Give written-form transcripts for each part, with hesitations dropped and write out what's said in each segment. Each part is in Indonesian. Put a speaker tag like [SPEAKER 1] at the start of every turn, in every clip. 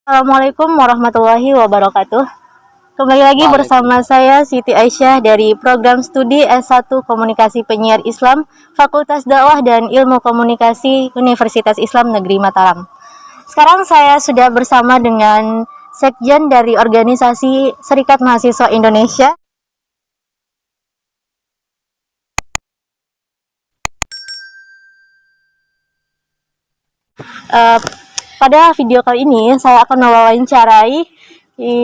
[SPEAKER 1] Assalamualaikum warahmatullahi wabarakatuh. Kembali lagi bersama saya Siti Aisyah dari program studi S1 Komunikasi Penyiar Islam Fakultas Dakwah dan Ilmu Komunikasi Universitas Islam Negeri Mataram. Sekarang saya sudah bersama dengan Sekjen dari Organisasi Serikat Mahasiswa Indonesia. Pada video kali ini saya akan mewawancarai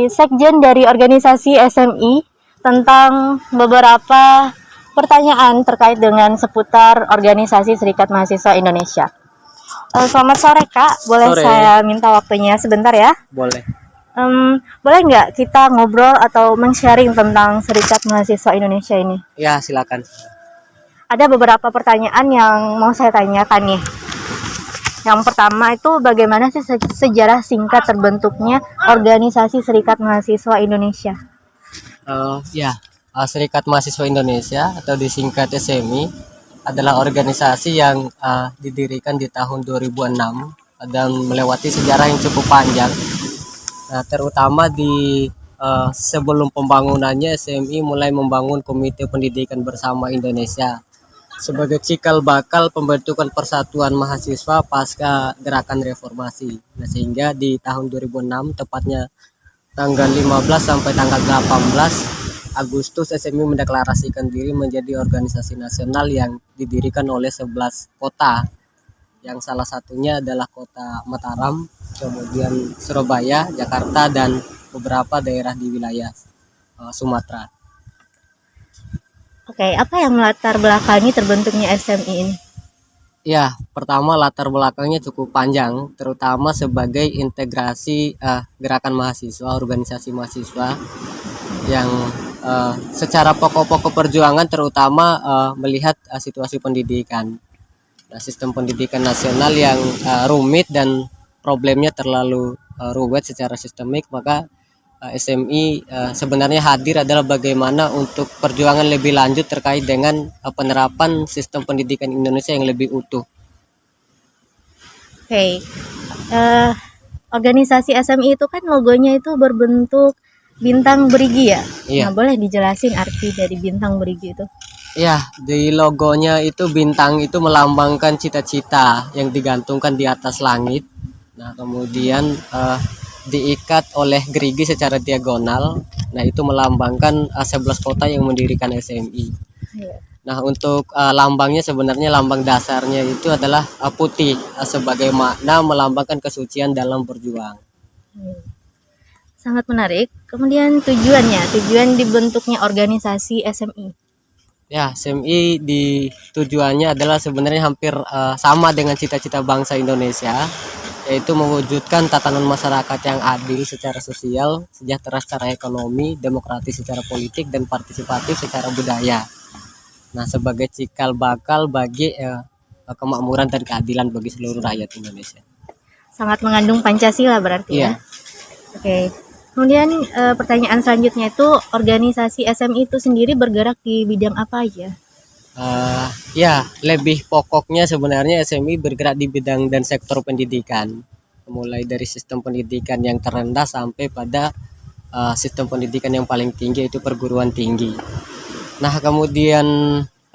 [SPEAKER 1] Sekjen dari organisasi SMI tentang beberapa pertanyaan terkait dengan seputar organisasi Serikat Mahasiswa Indonesia. Selamat sore Kak, boleh
[SPEAKER 2] Sore.
[SPEAKER 1] saya minta waktunya sebentar ya?
[SPEAKER 2] Boleh.
[SPEAKER 1] Boleh nggak kita ngobrol atau men-sharing tentang Serikat Mahasiswa Indonesia ini?
[SPEAKER 2] Ya, silakan.
[SPEAKER 1] Ada beberapa pertanyaan yang mau saya tanyakan nih. Yang pertama itu bagaimana sih sejarah singkat terbentuknya organisasi Serikat Mahasiswa Indonesia?
[SPEAKER 2] Serikat Mahasiswa Indonesia atau disingkat SMI adalah organisasi yang didirikan di tahun 2006 dan melewati sejarah yang cukup panjang. Nah, terutama di sebelum pembangunannya SMI mulai membangun Komite Pendidikan Bersama Indonesia sebagai cikal bakal pembentukan persatuan mahasiswa pasca gerakan reformasi. Nah, sehingga di tahun 2006 tepatnya tanggal 15 sampai tanggal 18 Agustus SMI mendeklarasikan diri menjadi organisasi nasional yang didirikan oleh 11 kota, yang salah satunya adalah kota Mataram, kemudian Surabaya, Jakarta, dan beberapa daerah di wilayah Sumatera.
[SPEAKER 1] Oke, apa yang melatar belakangi terbentuknya SMI ini?
[SPEAKER 2] Ya, pertama latar belakangnya cukup panjang, terutama sebagai integrasi gerakan mahasiswa, organisasi mahasiswa yang secara pokok-pokok perjuangan terutama melihat situasi pendidikan. Nah, sistem pendidikan nasional yang rumit dan problemnya terlalu ruwet secara sistemik, maka SMI sebenarnya hadir adalah bagaimana untuk perjuangan lebih lanjut terkait dengan penerapan sistem pendidikan Indonesia yang lebih utuh.
[SPEAKER 1] Oke, organisasi SMI itu kan logonya itu berbentuk bintang berigi ya?
[SPEAKER 2] Iya.
[SPEAKER 1] Nah, boleh dijelasin arti dari bintang berigi itu?
[SPEAKER 2] Ya, di logonya itu bintang itu melambangkan cita-cita yang digantungkan di atas langit. Nah, kemudian diikat oleh gerigi secara diagonal. Nah, itu melambangkan 11 kota yang mendirikan SMI.
[SPEAKER 1] Iya.
[SPEAKER 2] Nah, untuk lambangnya sebenarnya lambang dasarnya itu adalah putih sebagai makna melambangkan kesucian dalam berjuang.
[SPEAKER 1] Sangat menarik. Kemudian tujuan dibentuknya organisasi SMI.
[SPEAKER 2] Ya, SMI di tujuannya adalah sebenarnya hampir sama dengan cita-cita bangsa Indonesia, yaitu mewujudkan tatanan masyarakat yang adil secara sosial, sejahtera secara ekonomi, demokratis secara politik, dan partisipatif secara budaya. Nah, sebagai cikal bakal bagi kemakmuran dan keadilan bagi seluruh rakyat Indonesia.
[SPEAKER 1] Sangat mengandung Pancasila berarti
[SPEAKER 2] Iya.
[SPEAKER 1] ya? Oke. Kemudian pertanyaan selanjutnya itu organisasi SMI itu sendiri bergerak di bidang apa aja?
[SPEAKER 2] Ya, lebih pokoknya sebenarnya SMI bergerak di bidang dan sektor pendidikan, mulai dari sistem pendidikan yang terendah sampai pada sistem pendidikan yang paling tinggi, yaitu perguruan tinggi. Nah, kemudian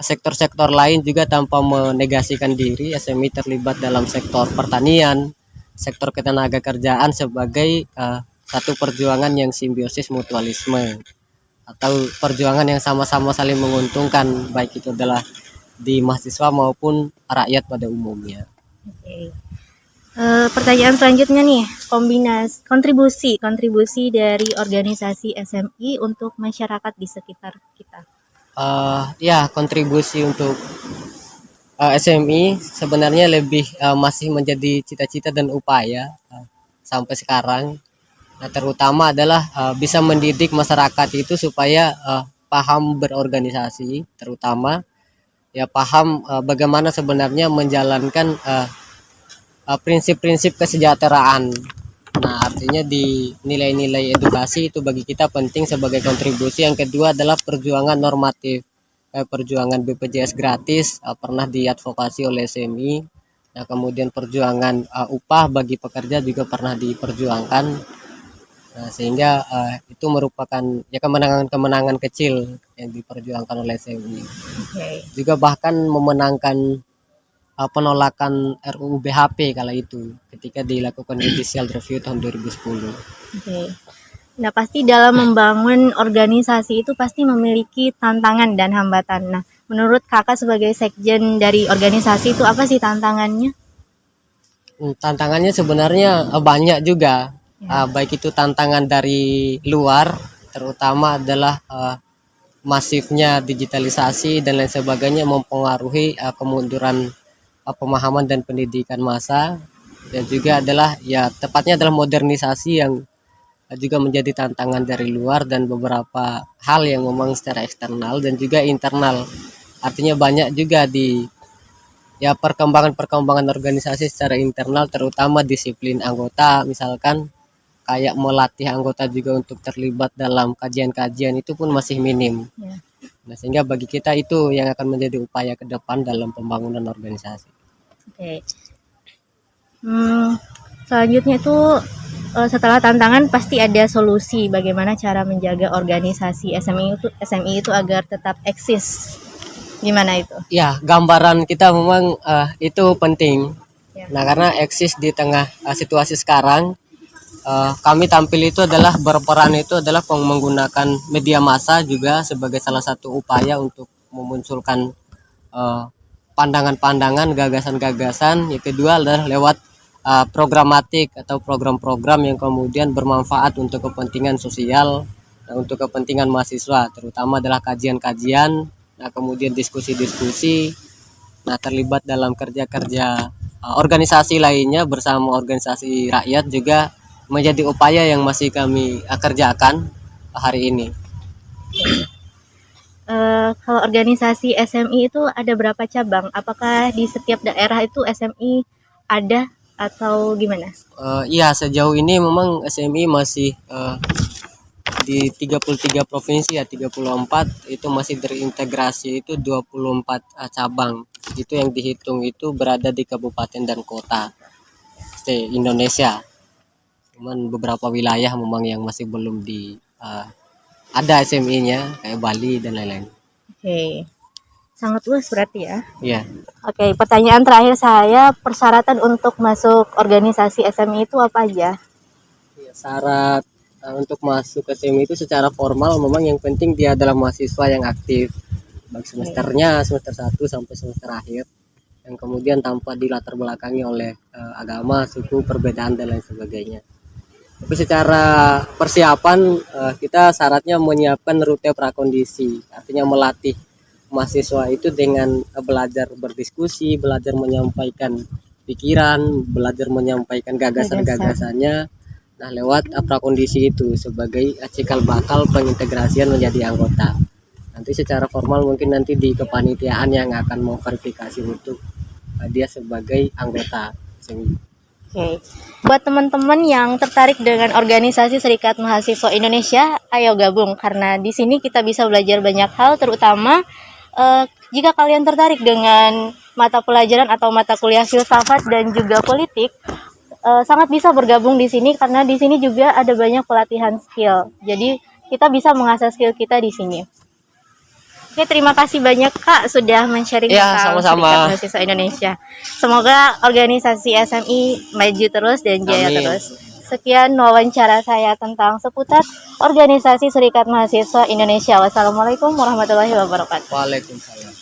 [SPEAKER 2] sektor-sektor lain juga tanpa menegasikan diri, SMI terlibat dalam sektor pertanian, sektor ketenaga kerjaan sebagai satu perjuangan yang simbiosis mutualisme, atau perjuangan yang sama-sama saling menguntungkan, baik itu adalah di mahasiswa maupun rakyat pada umumnya.
[SPEAKER 1] Oke. Pertanyaan selanjutnya nih, kontribusi dari organisasi SMI untuk masyarakat di sekitar kita.
[SPEAKER 2] Ya, kontribusi untuk SMI sebenarnya lebih masih menjadi cita-cita dan upaya sampai sekarang. Nah, terutama adalah bisa mendidik masyarakat itu supaya paham berorganisasi, terutama ya paham bagaimana sebenarnya menjalankan prinsip-prinsip kesejahteraan. Nah, artinya di nilai-nilai edukasi itu bagi kita penting sebagai kontribusi. Yang kedua adalah perjuangan normatif, perjuangan BPJS gratis pernah diadvokasi oleh SMI. Nah, kemudian perjuangan upah bagi pekerja juga pernah diperjuangkan. Nah, sehingga itu merupakan ya kemenangan-kemenangan kecil yang diperjuangkan oleh SMI.
[SPEAKER 1] Oke.
[SPEAKER 2] Juga bahkan memenangkan penolakan RUU BHP kala itu ketika dilakukan judicial review tahun 2010.
[SPEAKER 1] Oke. Nah, pasti dalam membangun organisasi itu pasti memiliki tantangan dan hambatan. Nah, menurut Kakak sebagai sekjen dari organisasi itu apa sih tantangannya?
[SPEAKER 2] Tantangannya sebenarnya banyak juga.
[SPEAKER 1] Ya.
[SPEAKER 2] Baik itu tantangan dari luar, terutama adalah masifnya digitalisasi dan lain sebagainya mempengaruhi kemunduran pemahaman dan pendidikan massa, dan juga adalah ya tepatnya adalah modernisasi yang juga menjadi tantangan dari luar, dan beberapa hal yang memang secara eksternal dan juga internal. Artinya banyak juga di ya perkembangan-perkembangan organisasi secara internal, terutama disiplin anggota, misalkan kayak melatih anggota juga untuk terlibat dalam kajian-kajian itu pun masih minim.
[SPEAKER 1] Ya.
[SPEAKER 2] Nah, sehingga bagi kita itu yang akan menjadi upaya ke depan dalam pembangunan organisasi.
[SPEAKER 1] Oke. Selanjutnya itu setelah tantangan pasti ada solusi bagaimana cara menjaga organisasi SMI itu agar tetap eksis. Gimana itu?
[SPEAKER 2] Ya, gambaran kita memang itu penting.
[SPEAKER 1] Ya.
[SPEAKER 2] Nah, karena eksis di tengah situasi sekarang, kami tampil itu adalah berperan itu adalah menggunakan media massa juga sebagai salah satu upaya untuk memunculkan pandangan-pandangan, gagasan-gagasan. Yang kedua adalah lewat programatik atau program-program yang kemudian bermanfaat untuk kepentingan sosial, untuk kepentingan mahasiswa, terutama adalah kajian-kajian, nah kemudian diskusi-diskusi, nah terlibat dalam kerja-kerja organisasi lainnya bersama organisasi rakyat juga menjadi upaya yang masih kami kerjakan hari ini.
[SPEAKER 1] Kalau organisasi SMI itu ada berapa cabang? Apakah di setiap daerah itu SMI ada atau gimana?
[SPEAKER 2] Iya, sejauh ini memang SMI masih di 33 provinsi ya, 34 itu masih terintegrasi itu 24 cabang. Itu yang dihitung itu berada di kabupaten dan kota Indonesia. Cuman beberapa wilayah memang yang masih belum ada SMI-nya kayak Bali dan lain-lain.
[SPEAKER 1] Oke. Sangat luas berarti ya.
[SPEAKER 2] Iya.
[SPEAKER 1] Oke, pertanyaan terakhir saya, persyaratan untuk masuk organisasi SMI itu apa aja?
[SPEAKER 2] Syarat untuk masuk ke SMI itu secara formal memang yang penting dia adalah mahasiswa yang aktif, baik semesternya semester 1 sampai semester akhir, yang kemudian tanpa dilatar belakangi oleh agama, suku, perbedaan dan lain sebagainya. Tapi secara persiapan kita syaratnya menyiapkan rute prakondisi, artinya melatih mahasiswa itu dengan belajar berdiskusi, belajar menyampaikan pikiran, belajar menyampaikan gagasan-gagasannya. Nah, lewat prakondisi itu sebagai cikal bakal pengintegrasian menjadi anggota. Nanti secara formal mungkin nanti di kepanitiaan yang akan memverifikasi untuk dia sebagai anggota.
[SPEAKER 1] Oke. Buat teman-teman yang tertarik dengan organisasi Serikat Mahasiswa Indonesia, ayo gabung karena di sini kita bisa belajar banyak hal, terutama jika kalian tertarik dengan mata pelajaran atau mata kuliah filsafat dan juga politik, sangat bisa bergabung di sini karena di sini juga ada banyak pelatihan skill. Jadi kita bisa mengasah skill kita di sini. Oke, terima kasih banyak Kak sudah men-sharing tentang Serikat Mahasiswa Indonesia. Semoga organisasi SMI maju terus dan jaya terus. Sekian wawancara saya tentang seputar organisasi Serikat Mahasiswa Indonesia. Wassalamualaikum warahmatullahi wabarakatuh.
[SPEAKER 2] Waalaikumsalam.